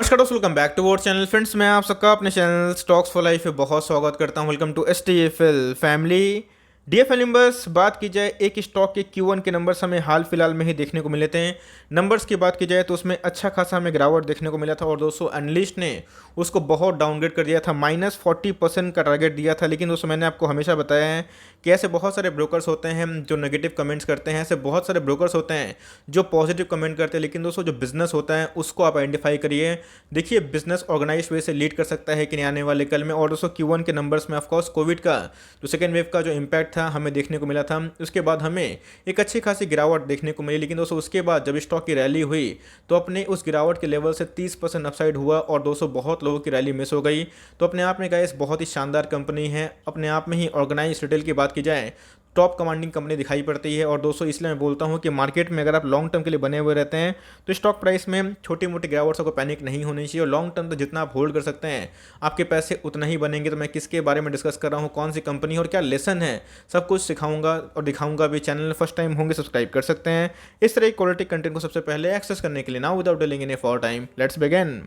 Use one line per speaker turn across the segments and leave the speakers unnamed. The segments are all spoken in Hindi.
नमस्कार दोस्तों, welcome back to our channel. Friends, मैं आप सबका अपने चैनल स्टॉक्स फॉर लाइफ में बहुत स्वागत करता हूं। Welcome to STFL family. DFL numbers बात की जाए, एक स्टॉक के Q1 के नंबर्स हमें हाल फिलहाल में ही देखने को मिले थे। नंबर्स की बात की जाए तो उसमें अच्छा खासा हमें गिरावट देखने को मिला था और दोस्तों एनालिस्ट ने उसको बहुत डाउनग्रेड कर दिया था। -40% का टारगेट दिया था। लेकिन दोस्तों मैंने आपको हमेशा बताया है कि ऐसे बहुत सारे ब्रोकर्स होते हैं जो नेगेटिव कमेंट्स करते हैं, ऐसे बहुत सारे ब्रोकर्स होते हैं जो पॉजिटिव कमेंट करते हैं। लेकिन दोस्तों जो बिजनेस होता है उसको आप आइडेंटिफाई करिए। देखिए बिजनेस ऑर्गेनाइज वे से लीड कर सकता है कि नहीं आने वाले कल में। और दोस्तों Q1 के नंबर्स में ऑफकोर्स कोविड का जो सेकेंड वेव का जो इम्पैक्ट था हमें देखने को मिला था, उसके बाद हमें एक अच्छी खासी गिरावट देखने को मिली। लेकिन दोस्तों उसके बाद जब स्टॉक की रैली हुई तो अपने उस गिरावट के लेवल से 30% अपसाइड हुआ और दोस्तों बहुत लोगों की रैली मिस हो गई। तो अपने आप में गाइस बहुत ही शानदार कंपनी है। अपने आप में ही ऑर्गेनाइज रिटेल की बात की जाए टॉप कमांडिंग कंपनी दिखाई पड़ती है। और दोस्तों इसलिए मैं बोलता हूं कि मार्केट में अगर आप लॉन्ग टर्म के लिए बने हुए रहते हैं तो स्टॉक प्राइस में छोटी मोटी गिरावट को पैनिक नहीं होनी चाहिए। और लॉन्ग टर्म तो जितना आप होल्ड कर सकते हैं आपके पैसे उतना ही बनेंगे। तो मैं किसके बारे में डिस्कस कर रहा हूं, कौन सी कंपनी और क्या लेसन है, सब कुछ सिखाऊंगा और दिखाऊंगा भी। चैनल में फर्स्ट टाइम होंगे सब्सक्राइब कर सकते हैं इस तरह की क्वालिटी कंटेंट को सबसे पहले एक्सेस करने के लिए। Now without delaying any for time, let's begin.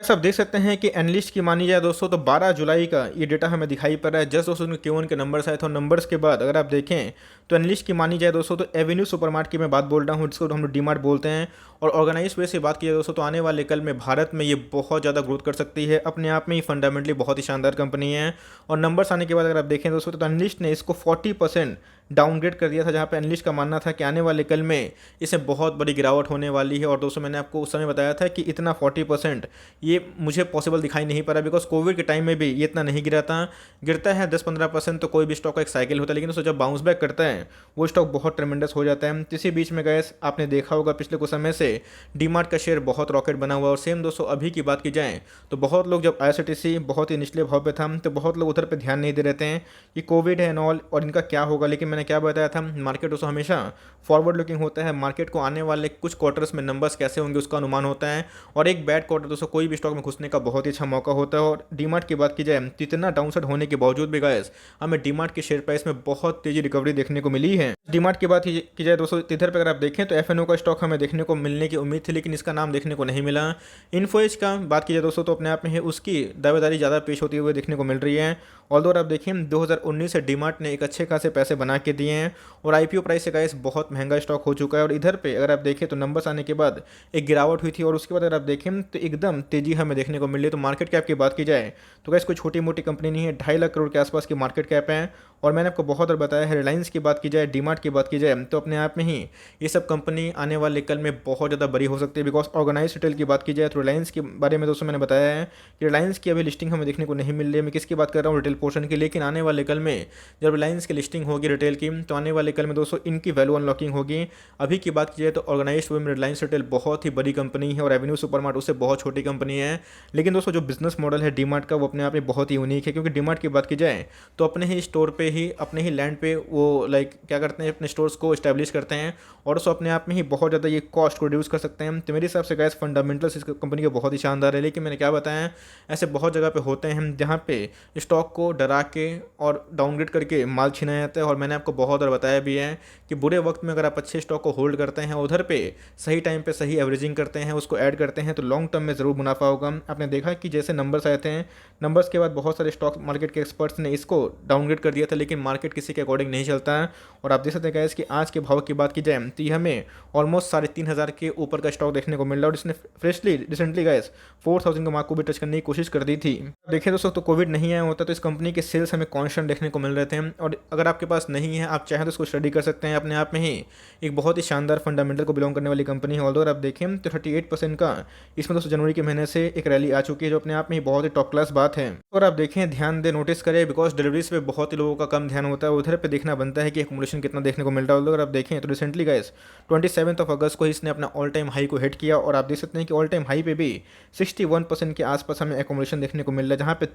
सब देख सकते हैं कि एनालिस्ट की मानी जाए दोस्तों तो 12 जुलाई का ये डेटा हमें दिखाई पड़ रहा है। जस्ट दोस्तों Q1 के नंबर्स आए थे और नंबर्स के बाद अगर आप देखें तो एनालिस्ट की मानी जाए दोस्तों तो एवेन्यू सुपरमार्ट की मैं बात बोल रहा हूँ, जिसको हम लोग डीमार्ट बोलते हैं। और ऑर्गेनाइज वे से बात की जाए दोस्तों तो आने वाले कल में भारत में ये बहुत ज़्यादा ग्रोथ कर सकती है। अपने आप में ही फंडामेंटली बहुत ही शानदार कंपनी है। और नंबर्स आने के बाद अगर आप देखें दोस्तों तो एनालिस्ट ने इसको 40% डाउनग्रेड कर दिया था, जहाँ पे एनालिस्ट का मानना था कि आने वाले कल में इसे बहुत बड़ी गिरावट होने वाली है। और दोस्तों मैंने आपको उस समय बताया था कि इतना 40% ये मुझे पॉसिबल दिखाई नहीं पड़ रहा, बिकॉज कोविड के टाइम में भी ये इतना नहीं गिरा था। गिरता है 10-15% तो कोई भी स्टॉक का एक साइकिल होता है, लेकिन दोस्तों जब बाउंस बैक करता है वो स्टॉक बहुत ट्रेमेंडस हो जाता है। इसी बीच में गैस आपने देखा होगा पिछले कुछ समय से डीमार्ट का शेयर बहुत रॉकेट बना हुआ। और सेम दोस्तों अभी की बात की जाए तो बहुत लोग जब IRCTC बहुत ही निचले भाव पे था तो बहुत लोग उधर पे ध्यान नहीं दे रहे हैं कि कोविड है एंड ऑल और इनका क्या होगा। लेकिन मैंने क्या बताया था, मार्केट दोस्तों हमेशा फॉरवर्ड लुकिंग होता है। मार्केट को आने वाले कुछ क्वार्टर्स में नंबर्स कैसे होंगे उसका अनुमान होता है। और एक बैड क्वार्टर दोस्तों कोई भी स्टॉक में घुसने का बहुत ही अच्छा मौका होता है। और डीमार्ट की बात की जाए तो इतना डाउनसाइड होने के बावजूद भी गाइस हमें डीमार्ट के शेयर प्राइस में बहुत तेजी रिकवरी देखने को मिली है। डीमार्ट की बात की जाए दोस्तों इधर पर अगर आप देखें तो FNO का स्टॉक हमें देखने को मिलने की उम्मीद थी, लेकिन इसका नाम देखने को नहीं मिला। इन्फोएज का बात की जाए दोस्तों तो अपने आप में ही उसकी दावेदारी ज़्यादा पेश होती हुई देखने को मिल रही है। ऑल्दो आप देखें 2019 से डीमार्ट ने एक अच्छे खासे पैसे बना के दिए हैं और IPO प्राइस से गाइस बहुत महंगा स्टॉक हो चुका है। और इधर पे अगर आप देखें तो नंबर्स आने के बाद एक गिरावट हुई थी और उसके बाद अगर आप देखें तो एकदम तेजी हमें देखने को मिल रही है। तो मार्केट कैप की बात की जाए तो गाइस कोई छोटी मोटी कंपनी नहीं है, 2.5 लाख करोड़ के आसपास की मार्केट कैप है। और मैंने आपको बहुत बार बताया है, रिलायंस की बात की जाए, डीमार्ट की बात की जाए तो अपने आप में ही ये सब कंपनी आने वाले कल में बहुत ज़्यादा बड़ी हो सकती है। बिकॉज ऑर्गेनाइज रिटेल की बात की जाए तो रिलायंस के बारे में दोस्तों मैंने बताया है कि रिलायंस की अभी लिस्टिंग हमें देखने को नहीं मिल रही है। मैं किसकी बात कर रहा हूँ, रिटेल पोर्शन की। लेकिन आने वाले कल में जब रिलायंस की लिस्टिंग होगी रिटेल की तो आने वाले कल में दोस्तों इनकी वैल्यू अनलॉकिंग होगी। अभी की बात की जाए तो ऑर्गेनाइज वे में रिलायंस रिटेल बहुत ही बड़ी कंपनी है और एवेन्यू सुपरमार्ट उससे बहुत छोटी कंपनी है। लेकिन दोस्तों जो बिजनेस मॉडल है डीमार्ट का वो अपने आप में बहुत ही यूनिक है। क्योंकि डीमार्ट की बात की जाए तो अपने ही स्टोर पे ही अपने ही लैंड पे वो क्या करते हैं, अपने स्टोर्स को इस्टेब्लिश करते हैं और उसको अपने आप में ही बहुत ज़्यादा ये कॉस्ट को रिड्यूस कर सकते हैं। तो मेरे हिसाब से गैस फंडामेंटल्स इस कंपनी के बहुत ही शानदार है। लेकिन मैंने क्या बताया, ऐसे बहुत जगह पे होते हैं जहाँ पे स्टॉक को डरा के और डाउनग्रेड करके माल छीना जाता है। और मैंने आपको बहुत बार बताया भी है कि बुरे वक्त में अगर आप अच्छे स्टॉक को होल्ड करते हैं, उधर पे सही टाइम पे सही एवरेजिंग करते हैं, उसको ऐड करते हैं तो लॉन्ग टर्म में ज़रूर मुनाफा होगा। आपने देखा कि जैसे नंबर्स आए थे, नंबर्स के बाद बहुत सारे स्टॉक मार्केट के एक्सपर्ट्स ने इसको डाउनग्रेड कर दिया था, लेकिन मार्केट किसी के अकॉर्डिंग नहीं चलता है। और आप देख सकते हैं कि आज के भाव की बात की जाए तो ये हमें ऑलमोस्ट 3,500 के ऊपर का स्टॉक देखने को मिल रहा है। और इसने फ्रेशली रिसेंटली गैस 4,000 का मार्क को भी टच करने की कोशिश कर दी थी। देखिए दोस्तों तो कोविड नहीं आया होता तो इस कंपनी के सेल्स हमें कॉन्स्टेंट देखने को मिल रहे थे। और अगर आपके पास नहीं है, आप चाहें तो इसको स्टडी कर सकते हैं। अपने आप में ही एक बहुत ही शानदार फंडामेंटल को बिलोंग करने वाली कंपनी है। ऑल्दो अगर आप देखें तो 38% का इसमें दोस्तों जनवरी के महीने से एक रैली आ चुकी है, जो अपने आप में ही बहुत ही टॉप क्लास बात है। और आप देखें, ध्यान दे, नोटिस करें, बिकॉज डिलीवरीज पे बहुत ही लोगों का कम ध्यान होता है। उधर पे देखना बनता है कि एकोमोडेशन कितना देखने को मिल रहा है। अगर आप देखें तो रिसेंटली गाइस 27 अगस्त को इसने अपना ऑल टाइम हाई को हिट किया और आप देख सकते हैं कि ऑल टाइम हाई पे भी 61% के आसपास हमें एकोमोडेशन देखने को मिल रहा है, जहाँ पे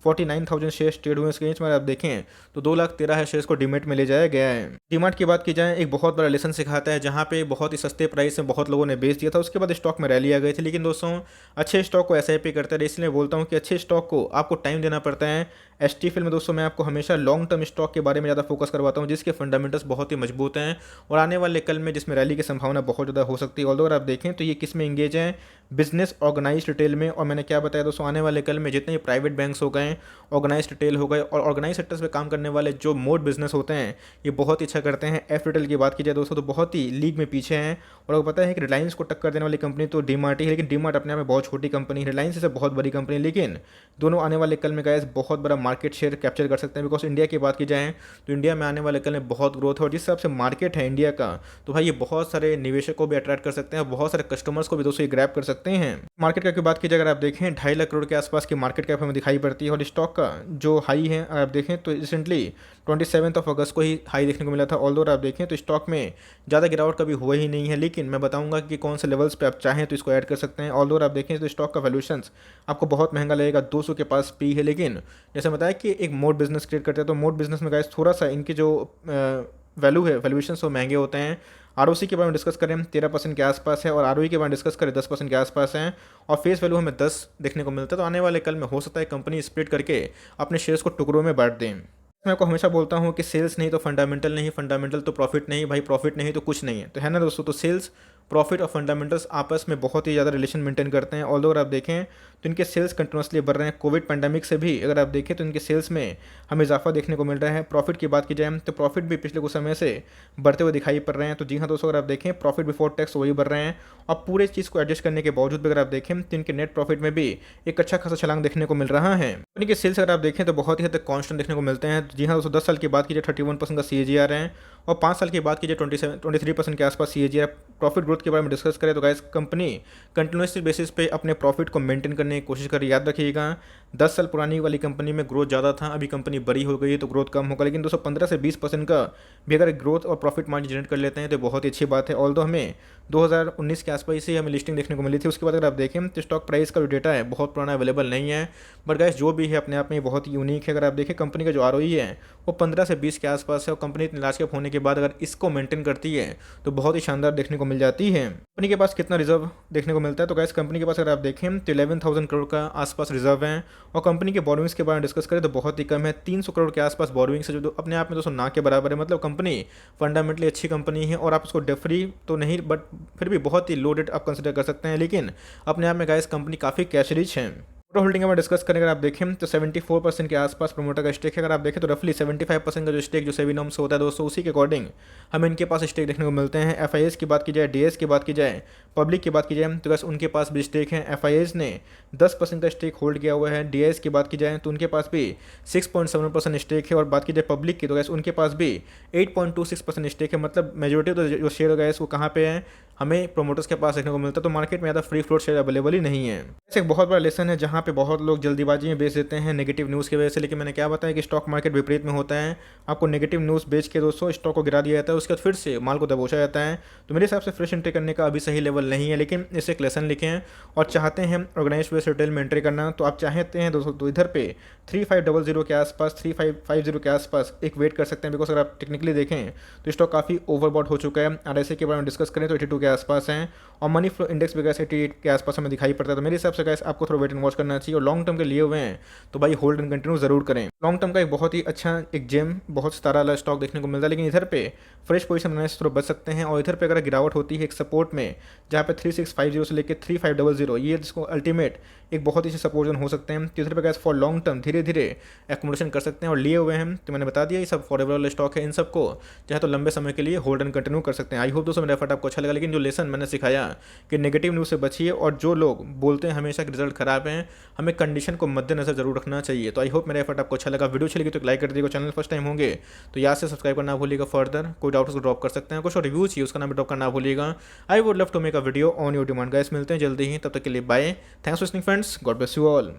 49,000 शेयर्स ट्रेड हुए। इसके रेंज में आप देखें तो 2,13,000 शेयर्स को डीमैट में ले जाया गया है। डीमैट की बात की जाए, एक बहुत बड़ा लेसन सिखाता है, जहाँ पे बहुत ही सस्ते प्राइस में बहुत लोगों ने बेच दिया था, उसके बाद स्टॉक में रैली आ गई थी। लेकिन दोस्तों अच्छे स्टॉक को एसआईपी करते रहे, इसलिए बोलता हूँ कि अच्छे स्टॉक को आपको टाइम देना पड़ता है। एसटीएफएल में दोस्तों मैं आपको हमेशा लॉन्ग टर्म स्टॉक के बारे में ज़्यादा फोकस करवाता हूँ, जिसके फंडामेंटल्स बहुत ही मजबूत हैं और आने वाले कल में जिसमें रैली की संभावना बहुत ज़्यादा हो सकती है। और अगर आप देखें तो ये किस में इंगेज है, बिजनेस ऑर्गेनाइज रिटेल में। और मैंने क्या बताया दोस्तों, आने वाले कल में जितने भी प्राइवेट बैंक्स हो गए, ऑर्गेनाइज रिटेल हो गए और ऑर्गेनाइज सेक्टर्स में काम करने वाले जो मोड बिजनेस होते हैं, ये बहुत ही अच्छा करते हैं। एफ रिटेल की बात की जाए दोस्तों तो बहुत ही लीग में पीछे हैं। और आपको पता है कि रिलायंस को टक्कर देने वाली कंपनी तो डीमार्ट ही है, लेकिन डीमार्ट अपने आप में बहुत छोटी कंपनी है, रिलायंस से बहुत बड़ी कंपनी है। लेकिन दोनों आने वाले कल में गाइस बहुत बड़ा मार्केट शेयर कैप्चर कर सकते हैं। बिकॉज इंडिया की बात की जाए तो इंडिया में आने वाले कल में बहुत ग्रोथ है और जिस हिसाब से मार्केट है इंडिया का, तो भाई ये बहुत सारे निवेशकों को भी अट्रैक्ट कर सकते हैं और बहुत सारे कस्टमर्स को भी दोस्तों ये ग्रैब कर सकते हैं। मार्केट कैप की बात की जाए अगर आप देखें 2.5 लाख करोड़ के आसपास की मार्केट कैप हमें दिखाई पड़ती है। और स्टॉक का जो हाई है अगर आप देखें तो रिसेंटली 27 अगस्त को ही हाई देखने को मिला था। ऑल्दो आप देखें तो स्टॉक में ज़्यादा गिरावट कभी हुआ ही नहीं है, लेकिन मैं बताऊंगा कि कौन से लेवल्स पे आप चाहें तो इसको ऐड कर सकते हैं। ऑल्दो आप देखें तो स्टॉक का वैल्यूएशंस आपको बहुत महंगा लगेगा, 200 के पास पी है। लेकिन जैसे बताया कि एक मोड बिजनेस क्रिएट करते हैं, तो मोड बिजनेस में गाइस थोड़ा सा इनकी जो वैल्यू है, वैल्यूएशंस वो महंगे होते हैं। आरओसी के बारे में डिस्कस करें 13% के आसपास है और आरओई के बारे में डिस्कस करें 10% के आसपास है और फेस वैल्यू हमें 10 देखने को मिलता है। तो आने वाले कल में हो सकता है कंपनी स्प्लिट करके अपने शेयर्स को टुकड़ों में बांट दें। मैं आपको हमेशा बोलता हूँ कि सेल्स नहीं तो फंडामेंटल नहीं, फंडामेंटल तो प्रॉफिट नहीं, भाई प्रॉफिट नहीं तो कुछ नहीं है, तो है ना दोस्तों। तो सेल्स, प्रॉफिट और फंडामेंटल्स आपस में बहुत ही ज़्यादा रिलेशन मेंटेन करते हैं। ऑल्दो अगर आप देखें तो इनके सेल्स कंटिन्यूसली बढ़ रहे हैं। कोविड पैंडेमिक से भी अगर आप देखें तो इनके सेल्स में हमें इजाफा देखने को मिल रहा है। प्रॉफिट की बात की जाए तो प्रॉफिट भी पिछले कुछ समय से बढ़ते हुए दिखाई पड़ रहे हैं। तो जी हाँ दोस्तों, अगर आप देखें प्रॉफिट बिफोर टैक्स वही बढ़ रहे हैं और पूरे चीज़ को एडजस्ट करने के बावजूद भी अगर आप देखें तो इनके नेट प्रॉफिट में भी एक अच्छा खासा छलांग देखने को मिल रहा है। इनके सेल्स अगर आप देखें तो बहुत ही हद तक कॉन्स्टेंट देखने को मिलते हैं। जी हाँ दोस्तों, 10 साल की बात कीजिए 31% का CAGR है और 5 साल की बात कीजिए 23% के आसपास CAGR। प्रॉफिट ग्रोथ के बारे में डिस्कस करें तो गाइस कंपनी कंटिन्यूसली बेसिस पे अपने प्रॉफिट को मेंटेन करने की कोशिश कर रही है। याद रखिएगा 10 साल पुरानी वाली कंपनी में ग्रोथ ज़्यादा था, अभी कंपनी बड़ी हो गई है तो ग्रोथ कम होगा। लेकिन दोस्तों 15 से 20% का भी अगर ग्रोथ और प्रॉफिट मार्जिन जनरेट कर लेते हैं तो बहुत ही अच्छी बात है। ऑल्दो हमें 2019 के आसपास से हमें लिस्टिंग देखने को मिली थी। उसके बाद अगर आप देखें तो स्टॉक प्राइस का जो डेटा है बहुत पुराना अवेलेबल नहीं है, बट गाइस जो भी है अपने आप में बहुत यूनिक है। अगर आप देखें कंपनी का जो ROE है वो 15 से 20 के आसपास है और कंपनी इतनी लार्ज कैप होने के बाद अगर इसको मेंटेन करती है तो बहुत ही शानदार देखने को मिल जाती है। कंपनी के पास कितना रिजर्व देखने को मिलता है तो गाइस कंपनी के पास अगर आप देखें तो 11,000 करोड़ का आसपास रिजर्व है और कंपनी के बोरोइंग्स के बारे में डिस्कस करें तो बहुत ही कम है, 300 करोड़ के आसपास बोरोइंग्स है, जो अपने आप में दोस्तों ना के बराबर है। मतलब कंपनी फंडामेंटली अच्छी कंपनी है और आप उसको डेट फ्री तो नहीं, बट फिर भी बहुत ही लो डेट आप कंसिडर कर सकते हैं। लेकिन अपने आप में गाइस कंपनी काफ़ी कैश रिच है। प्रोमोटर होल्डिंग में डिस्कस करें अगर आप देखें तो 74% के आसपास प्रोमोटर का स्टेक है। अगर आप देखें तो रफली 75% का जो स्टेक जो सेबी नॉर्म्स होता है दोस्तों, उसी के अकॉर्डिंग हमें इनके पास स्टेक देखने को मिलते हैं। FIS की बात की जाए, DS की बात की जाए, पब्लिक की बात की जाए तो बस उनके पास भी स्टेक है। FIS ने 10% का स्टेक होल्ड किया हुआ है। DIS की बात की जाए तो उनके पास भी 6.7% स्टेक है और बात की जाए पब्लिक की तो गैस उनके पास भी 8.26% स्टेक है। मतलब मेजोरिटी तो जो शेयर गैस वो कहाँ पे है, हमें प्रोमोटर्स के पास देखने को मिलता है। तो मार्केट में ज़्यादा फ्री फ्लोट शेयर अवेलेबल ही नहीं है। ऐसे एक बहुत बड़ा लेसन है जहाँ पे बहुत लोग जल्दीबाजी में बेच देते हैं नेगेटिव न्यूज़ की वजह से। लेकिन मैंने क्या बताया कि स्टॉक मार्केट विपरीत में होता है, आपको नेगेटिव न्यूज़ बेच के दोस्तों स्टॉक को गिरा दिया जाता है, उसके बाद फिर से माल को दबोचा जाता है। तो मेरे हिसाब से फ्रेश एंट्री करने का अभी सही लेवल नहीं है। लेकिन इसे एक लेसन लिखें और चाहते हैं ऑर्गेनाइज बेस रिटेल में एंट्री करना तो आप चाहते हैं दोस्तों तो इधर पे 3500 के आसपास 3550 के आसपास एक वेट कर सकते हैं। बिकॉज अगर आप टेक्निकली देखें तो स्टॉक काफ़ी ओवरबॉट हो चुका है। RSI के बारे में डिस्कस करें तो 82 के आसपास है और मनी फ्लो इंडेक्स भी गैस 88 के आसपास हमें दिखाई पड़ता है। तो मेरे हिसाब से गैस आपको थोड़ा वेट एंड वॉच करना चाहिए और लॉन्ग टर्म के लिए हुए हैं तो भाई होल्ड एंड कंटिन्यू जरूर करें। लॉन्ग टर्म का एक बहुत ही अच्छा एक जेम बहुत सितारा वाला स्टॉक देखने को मिलता है। लेकिन इधर पे फ्रेश पोजीशन बनाने से थोड़ा बच सकते हैं और इधर पे अगर गिरावट होती है एक सपोर्ट में जहाँ पे 3650 से लेकर 3500 ये जिसको अल्टीमेट एक बहुत ही सपोर्ट जोन हो सकते हैं। तो इधर पे गैस फॉर लॉन्ग टर्म धीरे धीरे एकोमोडेशन कर सकते हैं और लिए हुए हैं तो मैंने बता दिया ये सब फॉरएवर वाले स्टॉक है। इन सबको चाहे तो लंबे समय के लिए होल्ड एंड कंटिन्यू कर सकते हैं। आई होप दोस्तों मेरा एफर्ट आपको अच्छा लगा। लेकिन जो लेसन मैंने सिखाया कि नेगेटिव न्यूज़ से बचिए और जो लोग बोलते हैं हमेशा कि रिजल्ट खराब है, हमें कंडीशन को मद्देनजर जरूर रखना चाहिए। तो आई होप मेरा एफर्ट आपको अच्छा लगा। वीडियो अच्छी लगी तो लाइक कर दीजिएगा। चैनल फर्स्ट टाइम होंगे तो याद से सब्सक्राइब करना भूलिएगा। फर्दर कोई डाउट उसको ड्रॉप कर सकते हैं, कुछ रिव्यू चाहिए उसका नाम ड्रॉप करना भूलिएगा। I would love to make a video on your demand. Guys मिलते हैं जल्दी ही, तब तक के लिए bye. Thanks for listening friends, God bless you all.